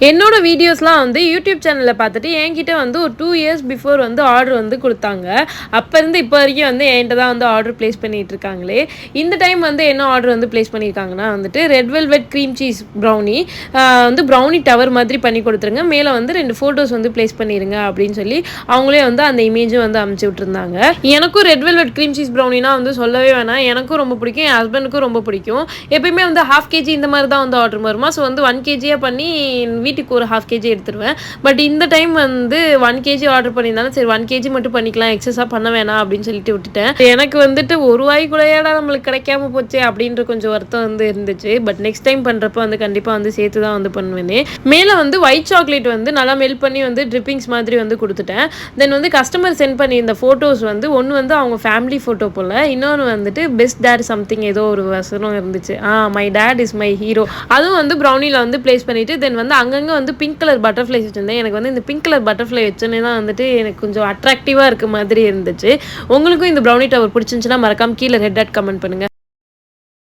என்னோட வீடியோஸ்லாம் வந்து யூடியூப் சேனலில் பார்த்துட்டு என்கிட்ட வந்து ஒரு 2 இயர்ஸ் பிஃபோர் வந்து ஆர்டர் வந்து கொடுத்தாங்க. அப்போ இருந்து இப்போ வரைக்கும் வந்து என்கிட்ட தான் வந்து ஆர்டர் ப்ளேஸ் பண்ணிகிட்டு இருக்காங்களே. இந்த டைம் வந்து என்ன ஆர்டர் வந்து ப்ளேஸ் பண்ணியிருக்காங்கன்னா வந்துட்டு red velvet cream cheese brownie வந்து ப்ரௌனி டவர் மாதிரி பண்ணி கொடுத்துருங்க, மேலே வந்து 2 ஃபோட்டோஸ் வந்து ப்ளேஸ் பண்ணிடுங்க அப்படின்னு சொல்லி அவங்களே வந்து அந்த இமேஜும் வந்து அனுப்பிச்சி விட்டுருந்தாங்க. எனக்கும் ரெட் வெல்வெட் க்ரீம் சீஸ் ப்ரௌனினா வந்து சொல்லவே வேணாம், எனக்கும் ரொம்ப பிடிக்கும், என் ஹஸ்பண்டுக்கும் ரொம்ப பிடிக்கும். எப்பயுமே வந்து 1/2 kg இந்த மாதிரி தான் வந்து ஆர்டர் வருமா. ஸோ வந்து 1 kg பண்ணி வீட்டுக்கு ஒரு 1/2 kg எடுத்துருவேன். பட் இந்த டைம் வந்து 1 kg ஆர்டர் பண்ணியிருந்தாலும் சரி 1 kg மட்டும் பண்ணிக்கலாம், எக்ஸஸாக பண்ண வேணாம் அப்படின்னு சொல்லிட்டு விட்டுட்டேன். எனக்கு வந்துட்டு ஒரு வாய் கூடயாடா நம்மளுக்கு கிடைக்காம போச்சு அப்படின்ற கொஞ்சம் வருத்தம் வந்து இருந்துச்சு. பட் நெக்ஸ்ட் டைம் பண்ணுறப்ப வந்து கண்டிப்பாக வந்து சேர்த்து தான் வந்து பண்ணுவேனே. மேலே வந்து ஒயிட் சாக்லேட் வந்து நல்லா மெல்ட் பண்ணி வந்து ட்ரிப்பிங்ஸ் மாதிரி வந்து கொடுத்துட்டேன். தென் வந்து கஸ்டமர் சென்ட் பண்ணியிருந்த ஃபோட்டோஸ் வந்து ஒன்று வந்து அவங்க ஃபேமிலி ஃபோட்டோ போல், இன்னொன்று வந்துட்டு பெஸ்ட் டேட் சம்திங் ஏதோ ஒரு வசனம் இருந்துச்சு. My dad is my hero. அதுவும் வந்து ப்ரௌனியில் வந்து ப்ளேஸ் பண்ணிவிட்டு தென் வந்து அங்கங்கே வந்து பிங்க் கலர் பட்டர்ஃப்ளைஸ் வச்சுருந்தேன். எனக்கு வந்து இந்த பிங்க் கலர் பட்டர்ஃப்ளை வச்சோன்னே தான் வந்துட்டு எனக்கு கொஞ்சம் அட்ராக்டிவாக இருக்க மாதிரி இருந்துச்சு. உங்களுக்கும் இந்த ப்ரௌனி டவர் பிடிச்சிருந்துச்சுன்னா மறக்காம கீழே ரெட் டாட் கமெண்ட் பண்ணுங்கள்.